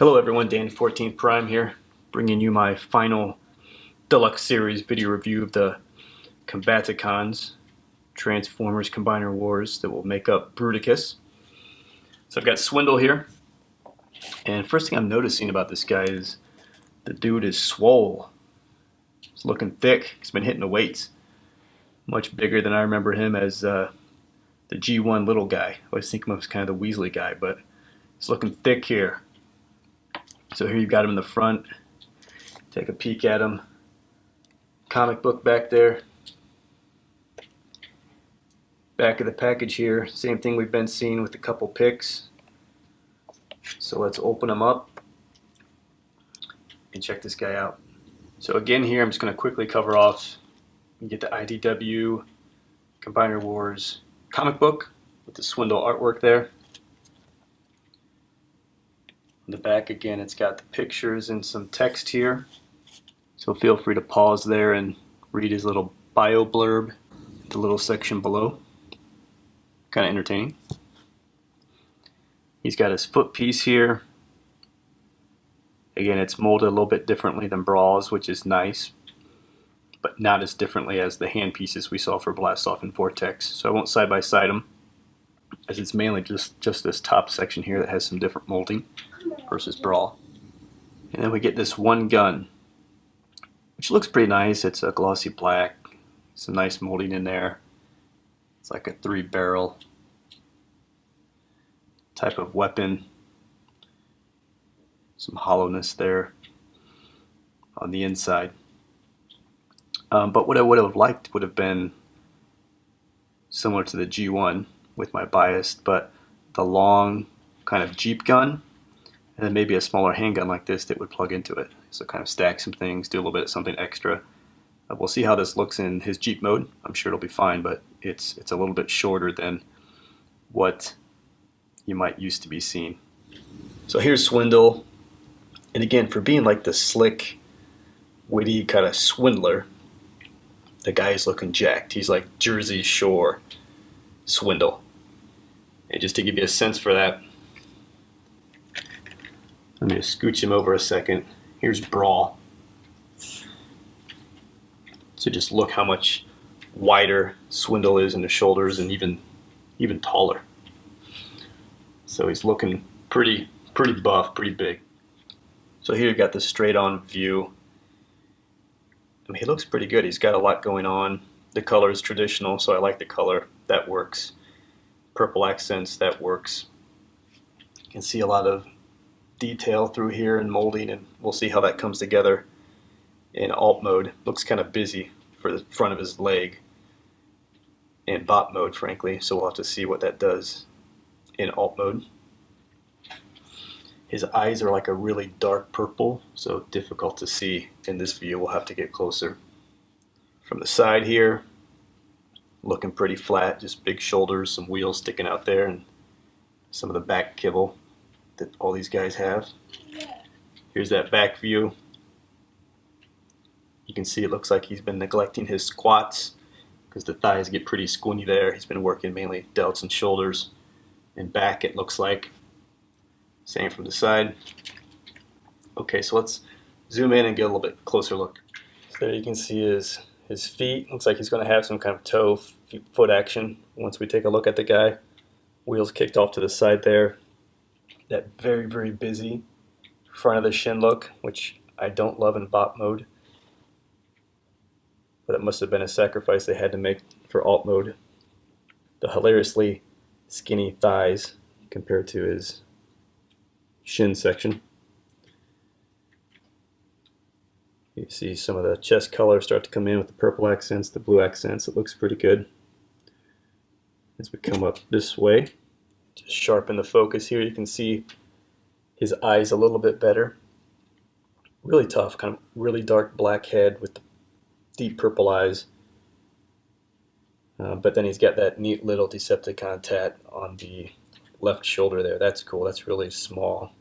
Hello everyone, Dan 14th Prime here, bringing you my final Deluxe Series video review of the Combaticons Transformers Combiner Wars that will make up Bruticus. So I've got Swindle here, and first thing I'm noticing about this guy is the dude is swole. He's looking thick. He's been hitting the weights. Much bigger than I remember him as the G1 little guy. I always think of him as kind of the Weasley guy, but he's looking thick here. So here you've got him in the front. Take a peek at him. Comic book back there. Back of the package here. Same thing we've been seeing with a couple picks. So let's open them up and check this guy out. So again here I'm just going to quickly cover off. You get the IDW Combiner Wars comic book with the Swindle artwork there. On the back again it's got the pictures and some text here, so feel free to pause there and read his little bio blurb, the little section below. Kind of entertaining. He's got his foot piece here. Again, it's molded a little bit differently than Brawl's, which is nice, but not as differently as the hand pieces we saw for Blast Off and Vortex. So I won't side by side them, as it's mainly just this top section here that has some different molding versus Brawl. And then we get this one gun, which looks pretty nice. It's a glossy black, some nice molding in there. It's like a 3-barrel type of weapon. Some hollowness there on the inside. But what I would have liked would have been similar to the G1 with my bias, but the long kind of Jeep gun, and then maybe a smaller handgun like this that would plug into it. So kind of stack some things, do a little bit of something extra. We'll see how this looks in his Jeep mode. I'm sure it'll be fine, but it's a little bit shorter than what you might used to be seeing. So here's Swindle, and again, for being like the slick, witty kind of swindler, the guy is looking jacked. He's like Jersey Shore Swindle. And just to give you a sense for that, let me just scooch him over a second. Here's Brawl. So just look how much wider Swindle is in the shoulders, and even taller. So he's looking pretty buff, pretty big. So here you got the straight on view. I mean, he looks pretty good. He's got a lot going on. The color is traditional, so I like the color. That works. Purple accents, that works. You can see a lot of detail through here and molding, and we'll see how that comes together in alt mode. Looks kind of busy for the front of his leg in bot mode, frankly, so we'll have to see what that does in alt mode. His eyes are like a really dark purple, so difficult to see in this view. We'll have to get closer. From the side here, looking pretty flat, just big shoulders, some wheels sticking out there, and some of the back kibble that all these guys have. Here's that back view. You can see it looks like he's been neglecting his squats because the thighs get pretty squinty there. He's been working mainly delts and shoulders, and back it looks like. Same from the side. Okay, so let's zoom in and get a little bit closer look. So there you can see his feet. Looks like he's going to have some kind of toe foot action once we take a look at the guy. Wheels kicked off to the side there. That very busy front of the shin look, which I don't love in bot mode, but it must have been a sacrifice they had to make for alt mode. The hilariously skinny thighs compared to his shin section. You see some of the chest color start to come in with the purple accents, the blue accents. It looks pretty good. As we come up this way, just sharpen the focus here, you can see his eyes a little bit better. Really tough, kind of really dark black head with the deep purple eyes. But then he's got that neat little Decepticon tat on the left shoulder there. That's cool. That's really small.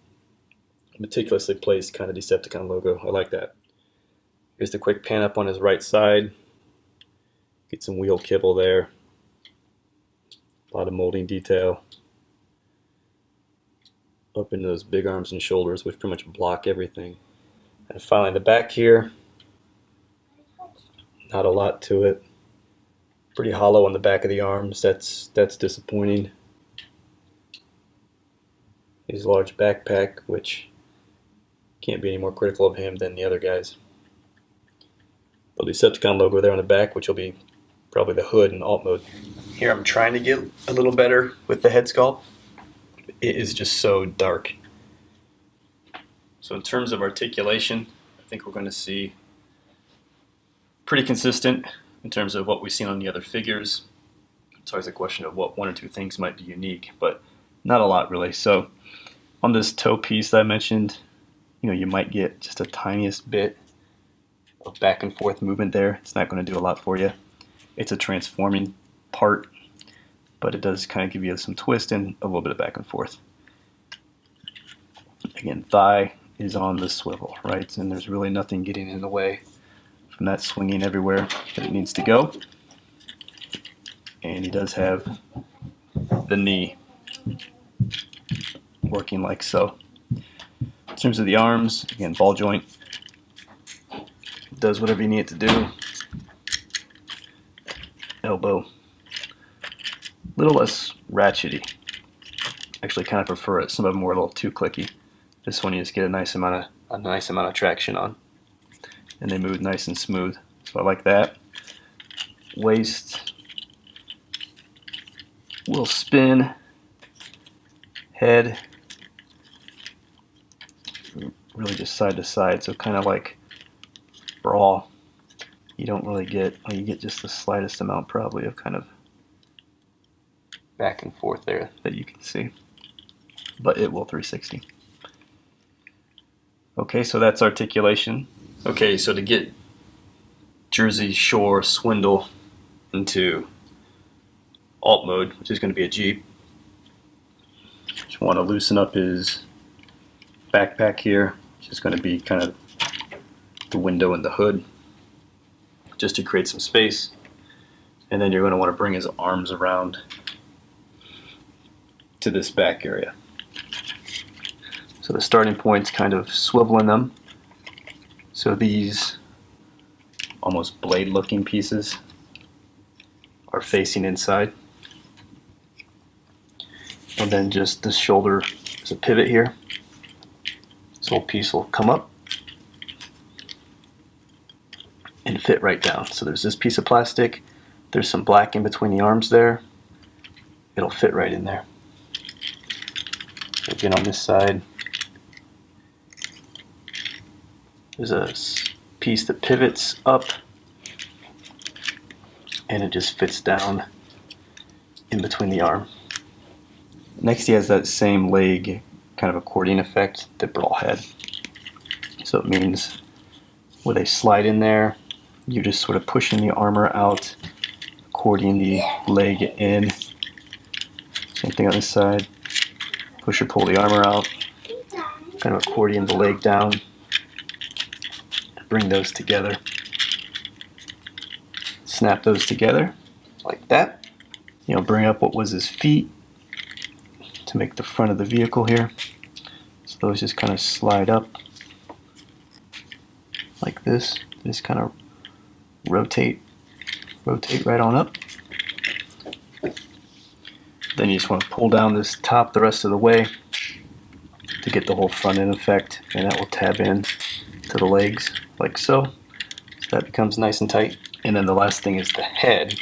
Meticulously placed kind of Decepticon logo. I like that. Here's the quick pan up on his right side. Get some wheel kibble there. A lot of molding detail. up into those big arms and shoulders, which pretty much block everything. And finally, the back here, not a lot to it. Pretty hollow on the back of the arms. That's disappointing. His large backpack, which can't be any more critical of him than the other guys. The Decepticon logo there on the back, which will be probably the hood in alt mode. Here I'm trying to get a little better with the head sculpt. It is just so dark. So in terms of articulation, I think we're going to see pretty consistent in terms of what we've seen on the other figures. It's always a question of what one or two things might be unique, but not a lot really. So on this toe piece that I mentioned, you might get just a tiniest bit of back and forth movement there. It's not going to do a lot for you. It's a transforming part, but it does kind of give you some twist and a little bit of back and forth. Again, thigh is on the swivel, right? And there's really nothing getting in the way from that swinging everywhere that it needs to go. And he does have the knee working like so. In terms of the arms, again, ball joint. It does whatever you need it to do. Elbow. A little less ratchety. Actually kind of prefer it. Some of them were a little too clicky. This one you just get a nice amount of traction on. And they move nice and smooth. So I like that. Waist will spin. Head really just side to side, so kind of like Brawl. You don't really get, you get just the slightest amount probably of kind of back and forth there that you can see, but it will 360. Okay, so that's articulation. Okay, so to get Jersey Shore Swindle into alt mode, which is going to be a Jeep, just want to loosen up his backpack here, which is going to be kind of the window and the hood, just to create some space. And then you're going to want to bring his arms around to this back area. So the starting point's kind of swiveling them. So these almost blade looking pieces are facing inside. And then just this shoulder is a pivot here. This whole piece will come up and fit right down. So there's this piece of plastic, there's some black in between the arms there. It'll fit right in there. Again, on this side, there's a piece that pivots up and it just fits down in between the arm. Next, he has that same leg kind of accordion effect that Brawl had. So it means where they slide in there, you're just sort of pushing the armor out, accordion the leg in. Same thing on this side. Push or pull the armor out, kind of accordion the leg down, bring those together. Snap those together like that. Bring up what was his feet to make the front of the vehicle here. So those just kind of slide up like this. Just kind of rotate right on up. Then you just want to pull down this top the rest of the way to get the whole front end effect, and that will tab in to the legs like so. So that becomes nice and tight. And then the last thing is the head,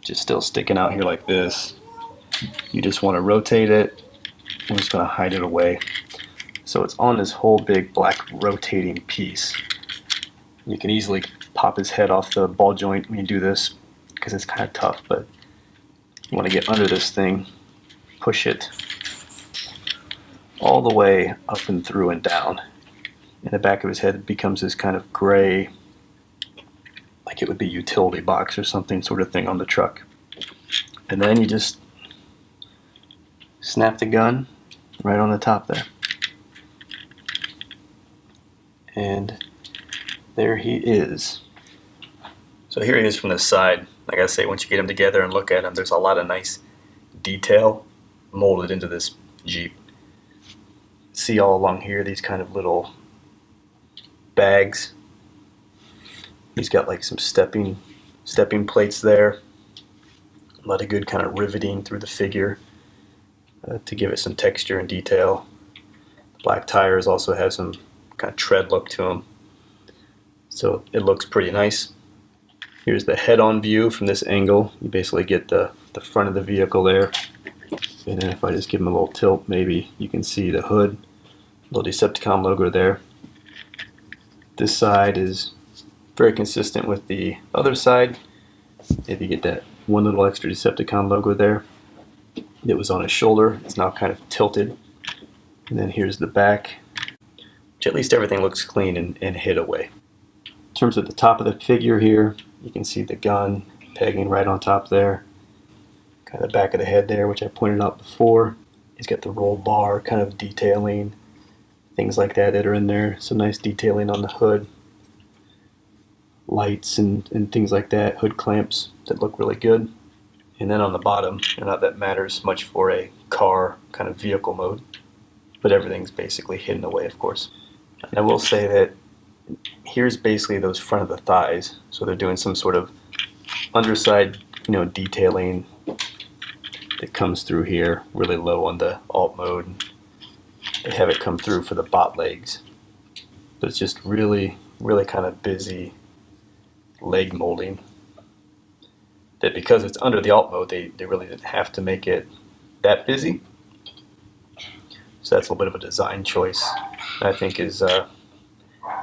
just still sticking out here like this. You just want to rotate it. I'm just going to hide it away. So it's on this whole big black rotating piece. You can easily pop his head off the ball joint when you do this because it's kind of tough, but you want to get under this thing, push it all the way up and through and down. And the back of his head becomes this kind of gray, like it would be utility box or something sort of thing on the truck. And then you just snap the gun right on the top there. And there he is. So here he is from the side. Like I say, once you get him together and look at him, there's a lot of nice detail molded into this Jeep. see all along here these kind of little bags. He's got like some stepping plates there. A lot of good kind of riveting through the figure to give it some texture and detail. The black tires also have some kind of tread look to them, so it looks pretty nice. Here's the head-on view from this angle. You basically get the front of the vehicle there, and then if I just give him a little tilt, maybe you can see the hood, little Decepticon logo there. This side is very consistent with the other side. If you get that one little extra Decepticon logo there, it was on his shoulder. It's now kind of tilted. And then here's the back, which at least everything looks clean and hid away. In terms of the top of the figure here, you can see the gun pegging right on top there. Kind of the back of the head there, which I pointed out before. He's got the roll bar kind of detailing, things like that are in there. Some nice detailing on the hood. Lights and things like that, hood clamps that look really good. And then on the bottom, not that matters much for a car kind of vehicle mode, but everything's basically hidden away, of course. And I will say that here's basically those front of the thighs, so they're doing some sort of underside, detailing that comes through here really low on the alt mode. They have it come through for the bot legs, but it's just really kind of busy leg molding that, because it's under the alt mode, they really didn't have to make it that busy. So that's a little bit of a design choice I think is,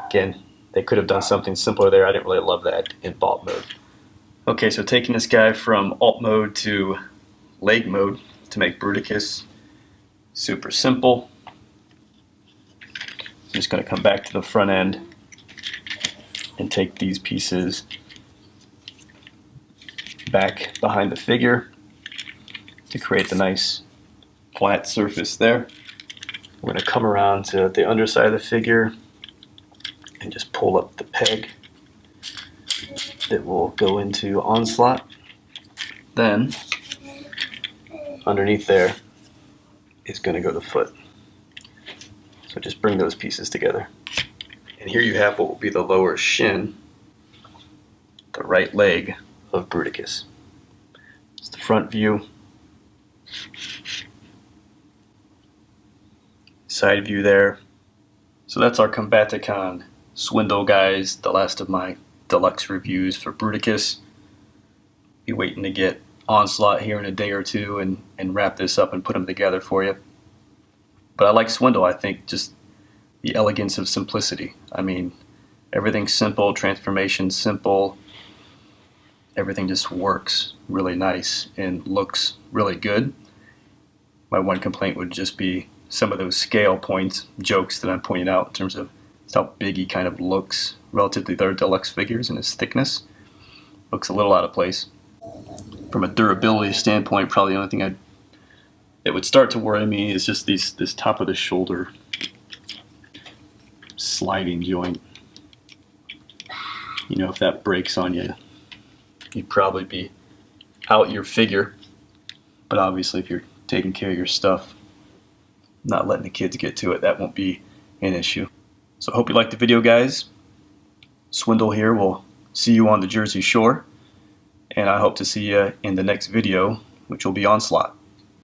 again, they could have done something simpler there. I didn't really love that in alt mode. Okay, so taking this guy from alt mode to leg mode to make Bruticus, super simple. I'm just going to come back to the front end and take these pieces back behind the figure to create the nice flat surface there. We're going to come around to the underside of the figure and just pull up the peg that will go into Onslaught. Then underneath there is going to go the foot. So just bring those pieces together. And here you have what will be the lower shin, the right leg of Bruticus. It's the front view. Side view there. So that's our Combaticon Swindle, guys. The last of my deluxe reviews for Bruticus. Be waiting to get Onslaught here in a day or two and wrap this up and put them together for you. But I like Swindle. I think just the elegance of simplicity. I mean, everything's simple, transformation simple. Everything just works really nice and looks really good. My one complaint would just be some of those scale points, jokes that I'm pointing out in terms of how big he kind of looks relative to the other deluxe figures and his thickness. Looks a little out of place. From a durability standpoint, probably the only thing that would start to worry me is just this top of the shoulder sliding joint. If that breaks on you, you'd probably be out your figure. But obviously, if you're taking care of your stuff, not letting the kids get to it, that won't be an issue. So I hope you liked the video, guys. Swindle here. We'll see you on the Jersey Shore, and I hope to see you in the next video, which will be Onslaught.